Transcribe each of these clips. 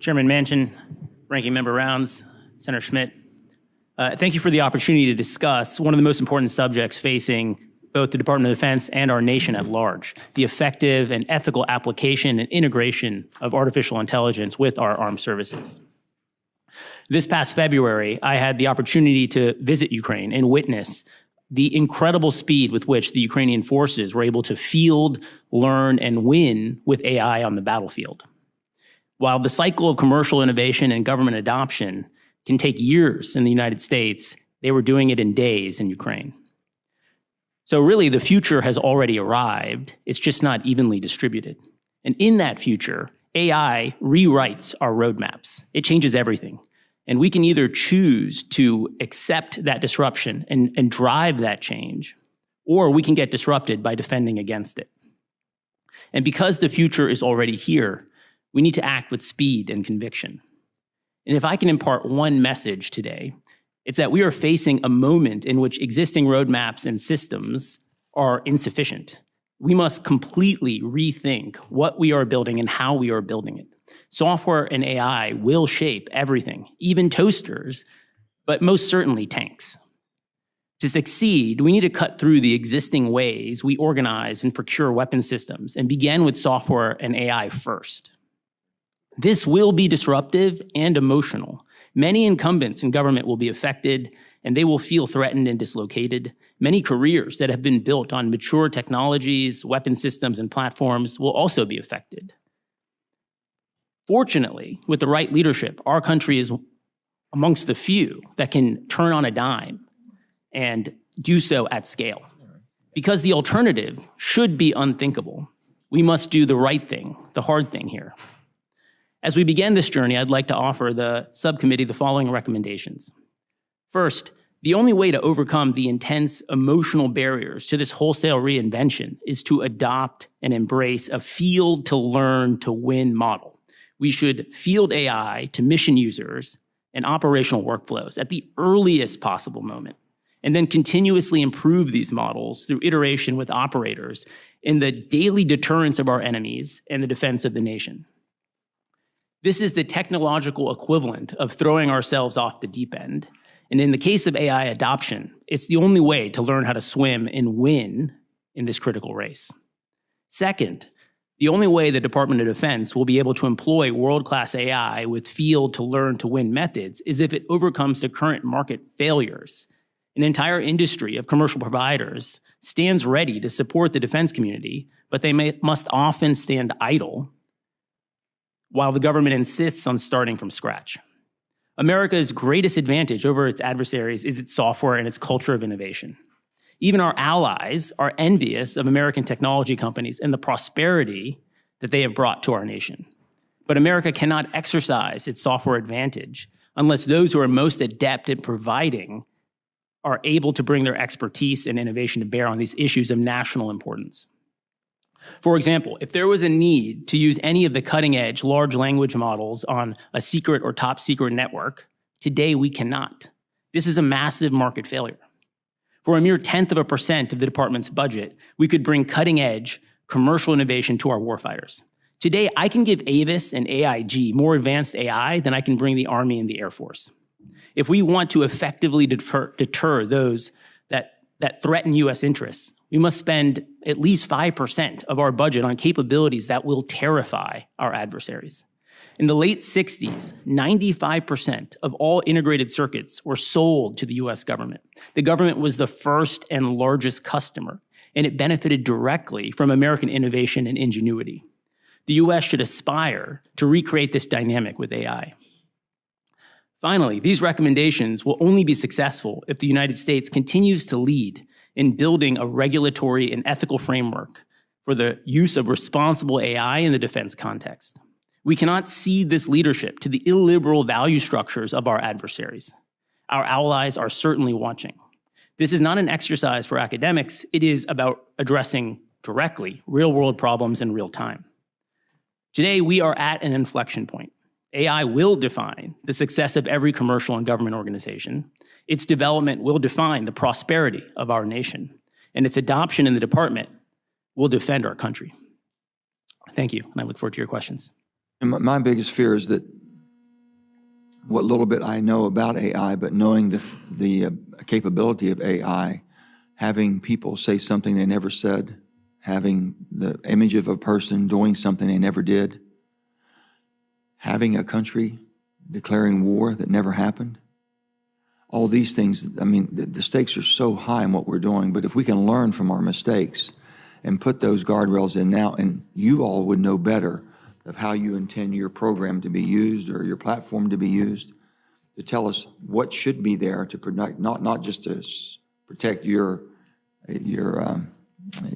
Chairman Manchin, Ranking Member Rounds, Senator Schmidt, thank you for the opportunity to discuss one of the most important subjects facing both the Department of Defense and our nation at large, the effective and ethical application and integration of artificial intelligence with our armed services. This past February, I had the opportunity to visit Ukraine and witness the incredible speed with which the Ukrainian forces were able to field, learn, and win with AI on the battlefield. While the cycle of commercial innovation and government adoption can take years in the United States, they were doing it in days in Ukraine. So really, the future has already arrived. It's just not evenly distributed. And in that future, AI rewrites our roadmaps. It changes everything. And we can either choose to accept that disruption and drive that change, or we can get disrupted by defending against it. And because the future is already here, we need to act with speed and conviction. And if I can impart one message today, it's that we are facing a moment in which existing roadmaps and systems are insufficient. We must completely rethink what we are building and how we are building it. Software and AI will shape everything, even toasters, but most certainly tanks. To succeed, we need to cut through the existing ways we organize and procure weapon systems and begin with software and AI first. This will be disruptive and emotional. Many incumbents in government will be affected, and they will feel threatened and dislocated. Many careers that have been built on mature technologies, weapon systems, and platforms will also be affected. Fortunately, with the right leadership, our country is amongst the few that can turn on a dime and do so at scale. Because the alternative should be unthinkable, we must do the right thing, the hard thing here. As we begin this journey, I'd like to offer the subcommittee the following recommendations. First, the only way to overcome the intense emotional barriers to this wholesale reinvention is to adopt and embrace a field to learn to win model. We should field AI to mission users and operational workflows at the earliest possible moment, and then continuously improve these models through iteration with operators in the daily deterrence of our enemies and the defense of the nation. This is the technological equivalent of throwing ourselves off the deep end. And in the case of AI adoption, it's the only way to learn how to swim and win in this critical race. Second, the only way the Department of Defense will be able to employ world-class AI with field to learn to win methods is if it overcomes the current market failures. An entire industry of commercial providers stands ready to support the defense community, but they must often stand idle while the government insists on starting from scratch. America's greatest advantage over its adversaries is its software and its culture of innovation. Even our allies are envious of American technology companies and the prosperity that they have brought to our nation. But America cannot exercise its software advantage unless those who are most adept at providing are able to bring their expertise and innovation to bear on these issues of national importance. For example, if there was a need to use any of the cutting-edge large language models on a secret or top secret network, today we cannot. This is a massive market failure. For a mere 0.1% of the department's budget, we could bring cutting-edge commercial innovation to our warfighters. Today, I can give Avis and AIG more advanced AI than I can bring the Army and the Air Force. If we want to effectively deter those that threaten U.S. interests, we must spend at least 5% of our budget on capabilities that will terrify our adversaries. In the late 60s, 95% of all integrated circuits were sold to the US government. The government was the first and largest customer, and it benefited directly from American innovation and ingenuity. The US should aspire to recreate this dynamic with AI. Finally, these recommendations will only be successful if the United States continues to lead in building a regulatory and ethical framework for the use of responsible AI in the defense context. We cannot cede this leadership to the illiberal value structures of our adversaries. Our allies are certainly watching. This is not an exercise for academics. It is about addressing directly real-world problems in real time. Today, we are at an inflection point. AI will define the success of every commercial and government organization. Its development will define the prosperity of our nation, and its adoption in the department will defend our country. Thank you, and I look forward to your questions. And my biggest fear is that what little bit I know about AI, but knowing the capability of AI, having people say something they never said, having the image of a person doing something they never did, having a country declaring war that never happened. All these things, I mean, the stakes are so high in what we're doing, but if we can learn from our mistakes and put those guardrails in now, and you all would know better of how you intend your program to be used or your platform to be used, to tell us what should be there to protect, not just to protect your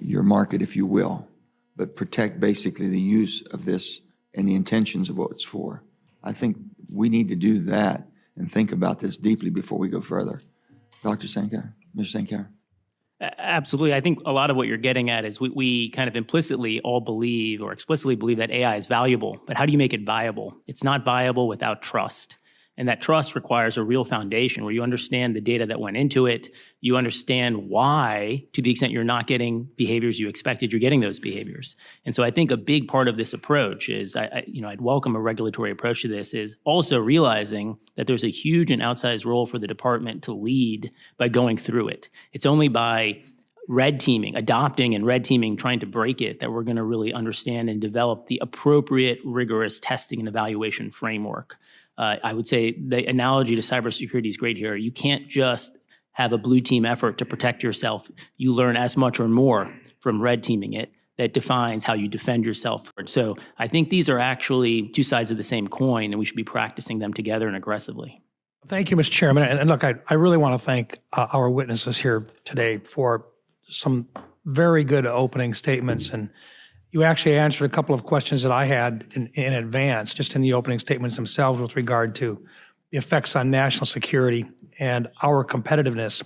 market, if you will, but protect basically the use of this and the intentions of what it's for. I think we need to do that and think about this deeply before we go further. Dr. Sankar, Mr. Sankar. Absolutely. I think a lot of what you're getting at is we kind of implicitly all believe or explicitly believe that AI is valuable, but how do you make it viable? It's not viable without trust. And that trust requires a real foundation where you understand the data that went into it. You understand why, to the extent you're not getting behaviors you expected, you're getting those behaviors. And so I think a big part of this approach is, I'd welcome a regulatory approach to this, is also realizing that there's a huge and outsized role for the department to lead by going through it. It's only by red teaming, adopting and red teaming, trying to break it, that we're going to really understand and develop the appropriate, rigorous testing and evaluation framework. I would say the analogy to cybersecurity is great here. You can't just have a blue team effort to protect yourself. You learn as much or more from red teaming it that defines how you defend yourself. So I think these are actually two sides of the same coin, and we should be practicing them together and aggressively. Thank you, Mr. Chairman. And look, I really want to thank our witnesses here today for some very good opening statements. And you actually answered a couple of questions that I had in advance, just in the opening statements themselves with regard to the effects on national security and our competitiveness.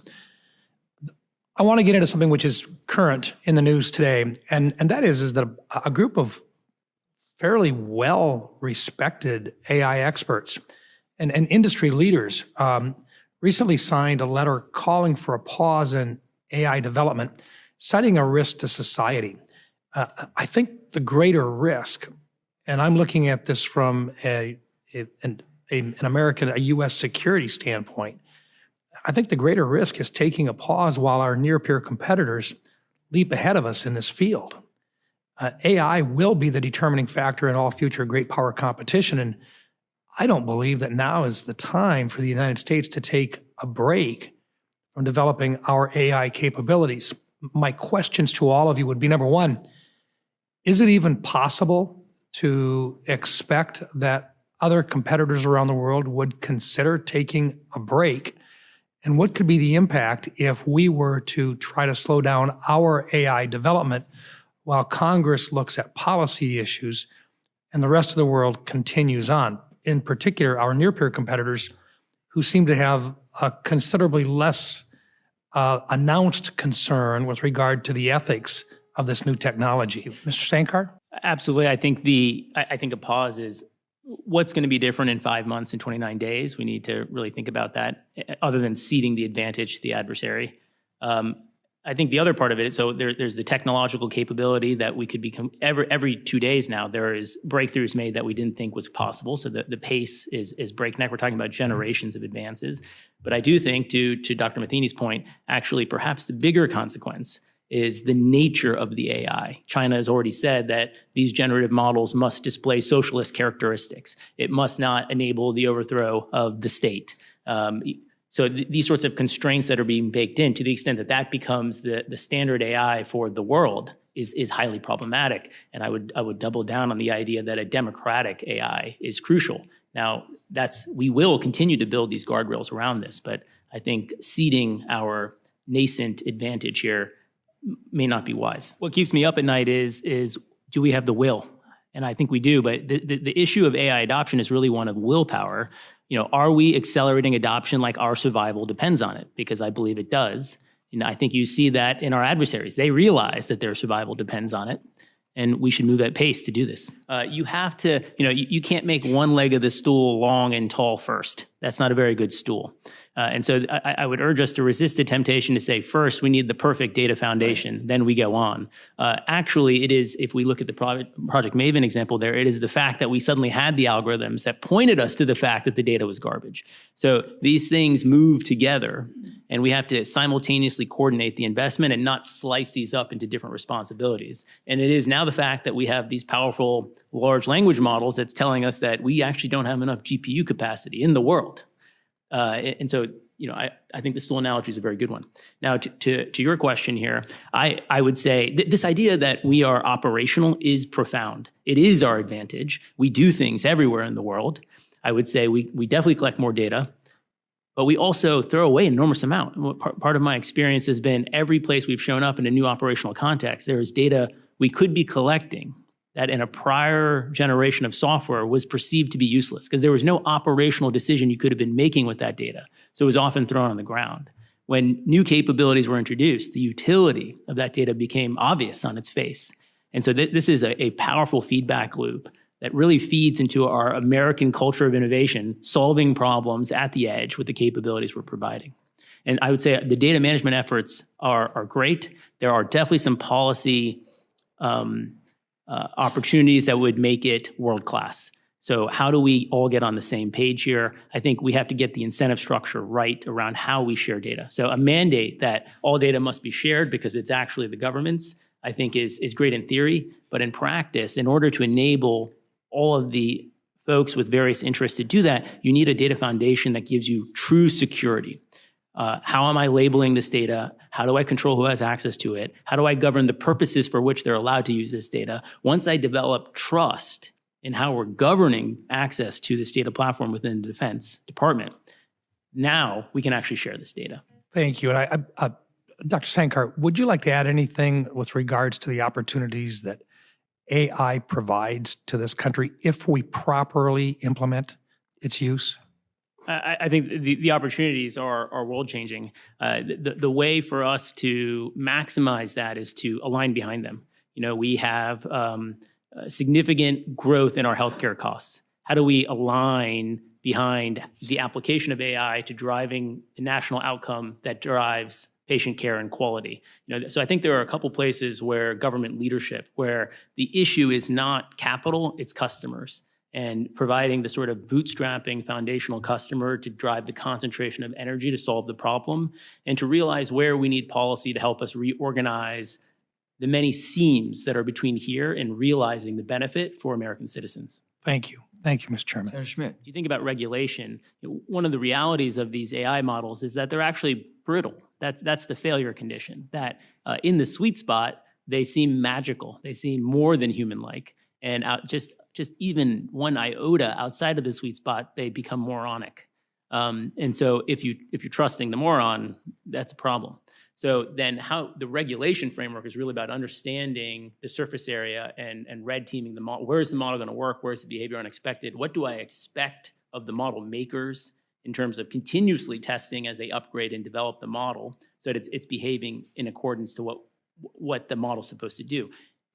I want to get into something which is current in the news today, and that is that a group of fairly well-respected AI experts and industry leaders recently signed a letter calling for a pause in AI development, citing a risk to society. I think the greater risk, and I'm looking at this from an American, a U.S. security standpoint, I think the greater risk is taking a pause while our near-peer competitors leap ahead of us in this field. AI will be the determining factor in all future great power competition, and I don't believe that now is the time for the United States to take a break from developing our AI capabilities. My questions to all of you would be, number one, is it even possible to expect that other competitors around the world would consider taking a break? And what could be the impact if we were to try to slow down our AI development while Congress looks at policy issues and the rest of the world continues on? In particular, our near-peer competitors who seem to have a considerably less announced concern with regard to the ethics of this new technology. Mr. Sankar? Absolutely. I think a pause is what's going to be different in 5 months and 29 days. We need to really think about that, other than ceding the advantage to the adversary. I think the other part of it is, so there's the technological capability that we could become, every 2 days now, there is breakthroughs made that we didn't think was possible. So the pace is breakneck. We're talking about generations of advances. But I do think, to Dr. Matheny's point, actually perhaps the bigger consequence is the nature of the AI. China has already said that these generative models must display socialist characteristics. It must not enable the overthrow of the state. So these sorts of constraints that are being baked in, to the extent that that becomes the standard AI for the world, is highly problematic. And I would double down on the idea that a democratic AI is crucial. Now, we will continue to build these guardrails around this, but I think ceding our nascent advantage here may not be wise. What keeps me up at night is do we have the will? And I think we do, but the issue of AI adoption is really one of willpower. Are we accelerating adoption like our survival depends on it? Because I believe it does. And I think you see that in our adversaries. They realize that their survival depends on it, and we should move at pace to do this. You have to, you can't make one leg of the stool long and tall first. that's not a very good stool. And so I would urge us to resist the temptation to say, first, we need the perfect data foundation, then we go on. Actually, it is, if we look at the Project Maven example there, it is the fact that we suddenly had the algorithms that pointed us to the fact that the data was garbage. So these things move together, and we have to simultaneously coordinate the investment and not slice these up into different responsibilities. And it is now the fact that we have these powerful large language models that's telling us that we actually don't have enough GPU capacity in the world. And so, I think the stool analogy is a very good one. Now, to your question here, I would say this idea that we are operational is profound. It is our advantage. We do things everywhere in the world. I would say we definitely collect more data, but we also throw away an enormous amount. Part of my experience has been every place we've shown up in a new operational context, there is data we could be collecting that in a prior generation of software was perceived to be useless because there was no operational decision you could have been making with that data. So it was often thrown on the ground. When new capabilities were introduced, the utility of that data became obvious on its face. And so this is a powerful feedback loop that really feeds into our American culture of innovation, solving problems at the edge with the capabilities we're providing. And I would say the data management efforts are great. There are definitely some policy opportunities that would make it world-class. So how do we all get on the same page here? I think we have to get the incentive structure right around how we share data. So a mandate that all data must be shared because it's actually the government's, I think is great in theory, but in practice, in order to enable all of the folks with various interests to do that, you need a data foundation that gives you true security. How am I labeling this data? How do I control who has access to it? How do I govern the purposes for which they're allowed to use this data? Once I develop trust in how we're governing access to this data platform within the Defense Department, now we can actually share this data. Thank you. And Dr. Sankar, would you like to add anything with regards to the opportunities that AI provides to this country if we properly implement its use? I think the opportunities are world-changing. The way for us to maximize that is to align behind them. We have significant growth in our healthcare costs. How do we align behind the application of AI to driving the national outcome that drives patient care and quality? So I think there are a couple places where government leadership, where the issue is not capital, it's customers, and providing the sort of bootstrapping foundational customer to drive the concentration of energy to solve the problem, and to realize where we need policy to help us reorganize the many seams that are between here and realizing the benefit for American citizens. Thank you. Thank you, Mr. Chairman. Senator Schmidt. If you think about regulation, one of the realities of these AI models is that they're actually brittle. That's the failure condition, that in the sweet spot, they seem magical. They seem more than human-like. And just even one iota outside of the sweet spot, they become moronic. And so if you're trusting the moron, that's a problem. So then how the regulation framework is really about understanding the surface area and red teaming the model. Where is the model going to work? Where is the behavior unexpected? What do I expect of the model makers in terms of continuously testing as they upgrade and develop the model so that it's behaving in accordance to what the model's supposed to do?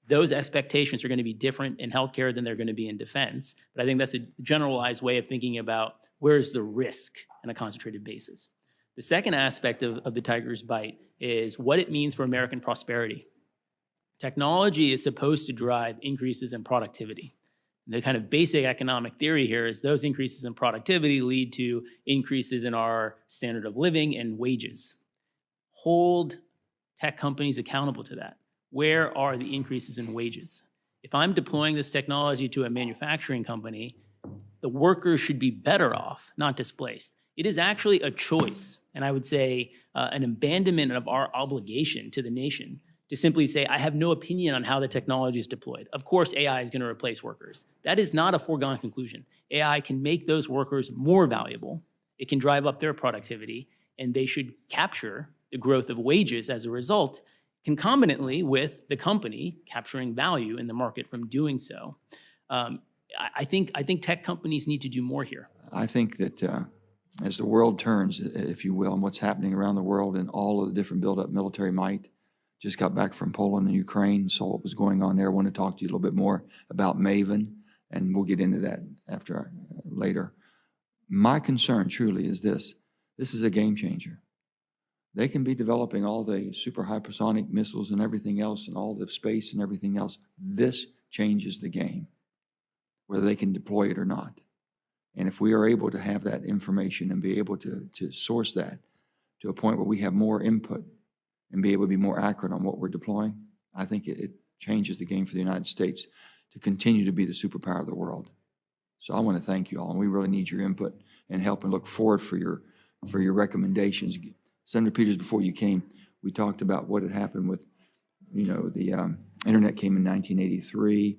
Those expectations are going to be different in healthcare than they're going to be in defense. But I think that's a generalized way of thinking about where's the risk on a concentrated basis. The second aspect of the tiger's bite is what it means for American prosperity. Technology is supposed to drive increases in productivity. The kind of basic economic theory here is those increases in productivity lead to increases in our standard of living and wages. Hold tech companies accountable to that. Where are the increases in wages? If I'm deploying this technology to a manufacturing company, the workers should be better off, not displaced. It is actually a choice, and I would say an abandonment of our obligation to the nation to simply say, I have no opinion on how the technology is deployed. Of course, AI is going to replace workers. That is not a foregone conclusion. AI can make those workers more valuable. It can drive up their productivity, and they should capture the growth of wages as a result, concomitantly with the company capturing value in the market from doing so. I think tech companies need to do more here. I think that as the world turns, if you will, and what's happening around the world and all of the different build-up military might, just got back from Poland and Ukraine, saw what was going on there. I want to talk to you a little bit more about Maven, and we'll get into that after later. My concern truly is this. This is a game changer. They can be developing all the super hypersonic missiles and everything else and all the space and everything else. This changes the game, whether they can deploy it or not. And if we are able to have that information and be able to source that to a point where we have more input and be able to be more accurate on what we're deploying, I think it changes the game for the United States to continue to be the superpower of the world. So I want to thank you all, and we really need your input and help, and look forward for your recommendations. Senator Peters, before you came, we talked about what had happened with, the internet came in 1983,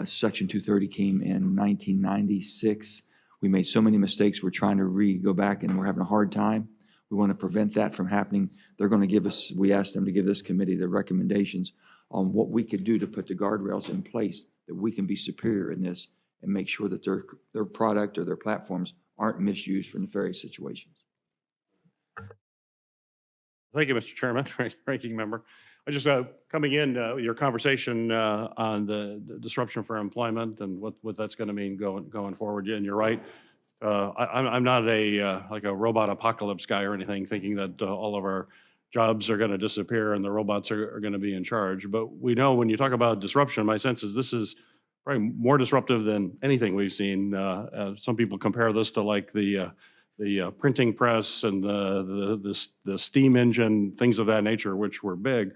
Section 230 came in 1996. We made so many mistakes. We're trying to go back, and we're having a hard time. We want to prevent that from happening. They're going to give us, we asked them to give this committee the recommendations on what we could do to put the guardrails in place that we can be superior in this and make sure that their product or their platforms aren't misused for nefarious situations. Thank you, Mr. Chairman, ranking member. I just coming in your conversation on the disruption for employment and what that's going to mean going forward. And you're right. I'm not like a robot apocalypse guy or anything, thinking that all of our jobs are going to disappear and the robots are going to be in charge. But we know when you talk about disruption, my sense is this is probably more disruptive than anything we've seen. Some people compare this to like the printing press and the steam engine, things of that nature, which were big.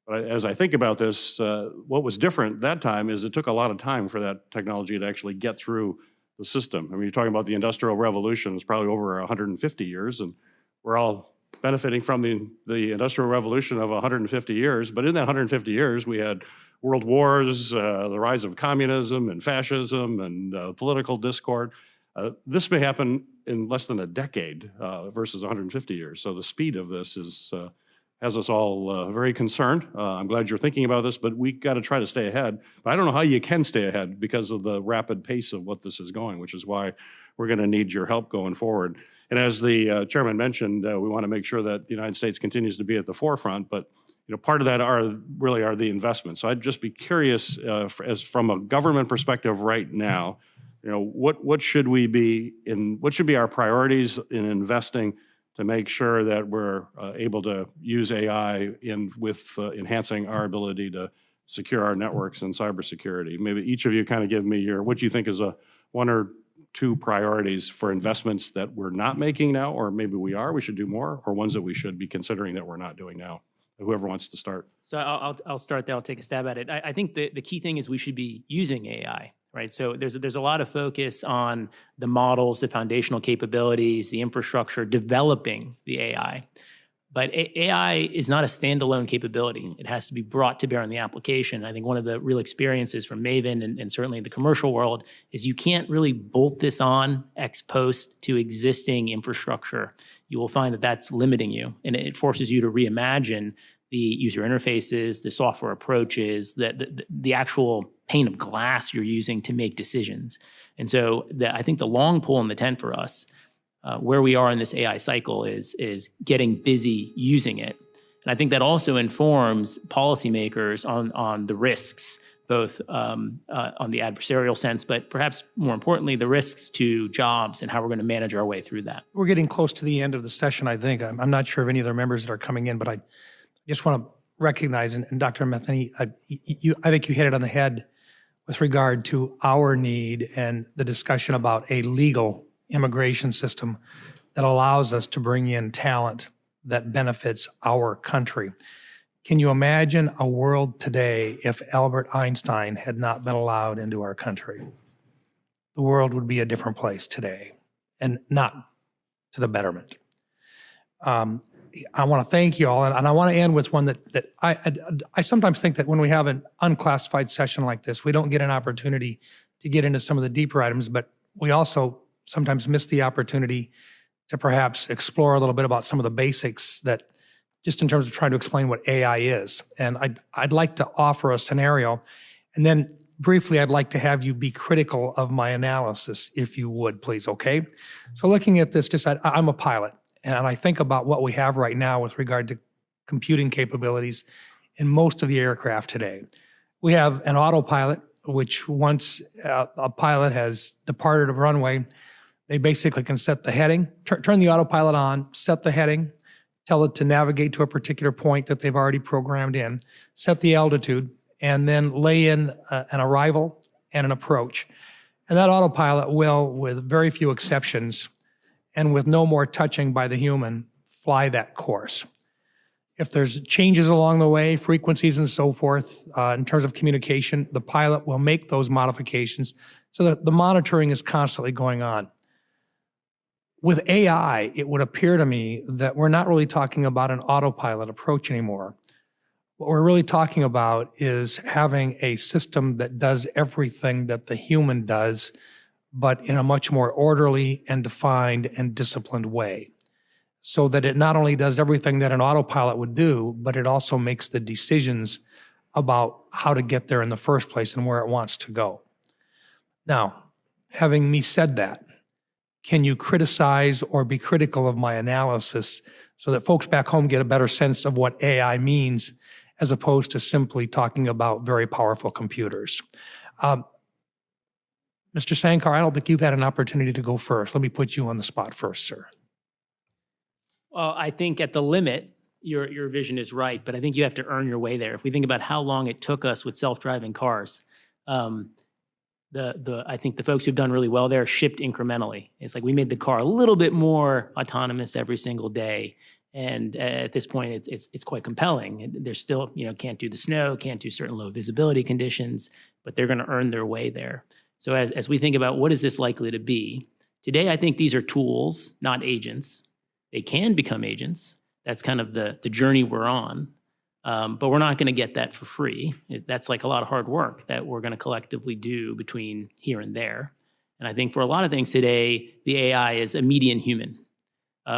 But as I think about this, what was different that time is it took a lot of time for that technology to actually get through the system. I mean, you're talking about the Industrial Revolution. It's probably over 150 years, and we're all benefiting from the Industrial Revolution of 150 years. But in that 150 years, we had world wars, the rise of communism and fascism and political discord. This may happen in less than a decade versus 150 years. So the speed of this has us all very concerned. I'm glad you're thinking about this, but we got to try to stay ahead. But I don't know how you can stay ahead because of the rapid pace of what this is going, which is why we're going to need your help going forward. And as the chairman mentioned, we want to make sure that the United States continues to be at the forefront. But part of that are the investments. So I'd just be curious, as from a government perspective right now, what should be our priorities in investing to make sure that we're able to use AI with enhancing our ability to secure our networks and cybersecurity. Maybe each of you kind of give me what you think is one or two priorities for investments that we're not making now, or maybe we should do more, or ones that we should be considering that we're not doing now. Whoever wants to start. So I'll start there. I'll take a stab at it. I think the key thing is we should be using AI, right? So there's a lot of focus on the models, the foundational capabilities, the infrastructure, developing the AI. But AI is not a standalone capability. It has to be brought to bear on the application. I think one of the real experiences from Maven and certainly the commercial world is you can't really bolt this on ex post to existing infrastructure. You will find that that's limiting you, and it forces you to reimagine the user interfaces, the software approaches, the actual pane of glass you're using to make decisions. And so I think the long pole in the tent for us, where we are in this AI cycle, is getting busy using it. And I think that also informs policymakers on the risks, both on the adversarial sense, but perhaps more importantly, the risks to jobs and how we're going to manage our way through that. We're getting close to the end of the session, I think. I'm not sure of any other members that are coming in, but I just want to recognize, and Dr. Metheny, I think you hit it on the head with regard to our need and the discussion about a legal immigration system that allows us to bring in talent that benefits our country. Can you imagine a world today if Albert Einstein had not been allowed into our country? The world would be a different place today, and not to the betterment. I want to thank you all, and I want to end with one that I sometimes think that when we have an unclassified session like this, we don't get an opportunity to get into some of the deeper items, but we also sometimes miss the opportunity to perhaps explore a little bit about some of the basics that, just in terms of trying to explain what AI is. And I'd like to offer a scenario, and then briefly I'd like to have you be critical of my analysis, if you would, please, okay? So looking at this, I'm a pilot, and I think about what we have right now with regard to computing capabilities in most of the aircraft today. We have an autopilot, which once a pilot has departed a runway, They basically can set the heading, turn the autopilot on, set the heading, tell it to navigate to a particular point that they've already programmed in, set the altitude, and then lay in an arrival and an approach. And that autopilot will, with very few exceptions, and with no more touching by the human, fly that course. If there's changes along the way, frequencies and so forth, in terms of communication, the pilot will make those modifications so that the monitoring is constantly going on. With AI, it would appear to me that we're not really talking about an autopilot approach anymore. What we're really talking about is having a system that does everything that the human does, but in a much more orderly and defined and disciplined way. So that it not only does everything that an autopilot would do, but it also makes the decisions about how to get there in the first place and where it wants to go. Now, having me said that, can you criticize or be critical of my analysis so that folks back home get a better sense of what AI means as opposed to simply talking about very powerful computers? Mr. Sankar, I don't think you've had an opportunity to go first. Let me put you on the spot first, sir. Well, I think at the limit, your vision is right, but I think you have to earn your way there. If we think about how long it took us with self-driving cars, I think the folks who've done really well there shipped incrementally. It's like we made the car a little bit more autonomous every single day. And at this point, it's quite compelling. They're still, can't do the snow, can't do certain low visibility conditions, but they're going to earn their way there. So as we think about what is this likely to be, today I think these are tools, not agents. They can become agents. That's kind of the journey we're on. But we're not going to get that for free. That's like a lot of hard work that we're going to collectively do between here and there. And I think for a lot of things today, the AI is a median human,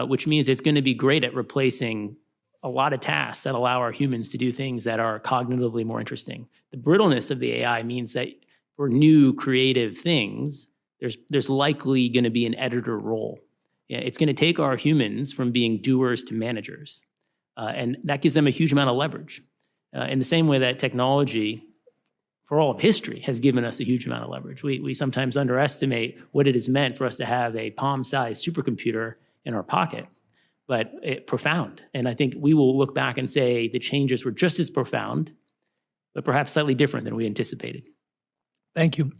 which means it's going to be great at replacing a lot of tasks that allow our humans to do things that are cognitively more interesting. The brittleness of the AI means that for new creative things, there's likely going to be an editor role. It's going to take our humans from being doers to managers. And that gives them a huge amount of leverage. In the same way that technology, for all of history, has given us a huge amount of leverage. We sometimes underestimate what it has meant for us to have a palm-sized supercomputer in our pocket, but profound. And I think we will look back and say the changes were just as profound, but perhaps slightly different than we anticipated. Thank you.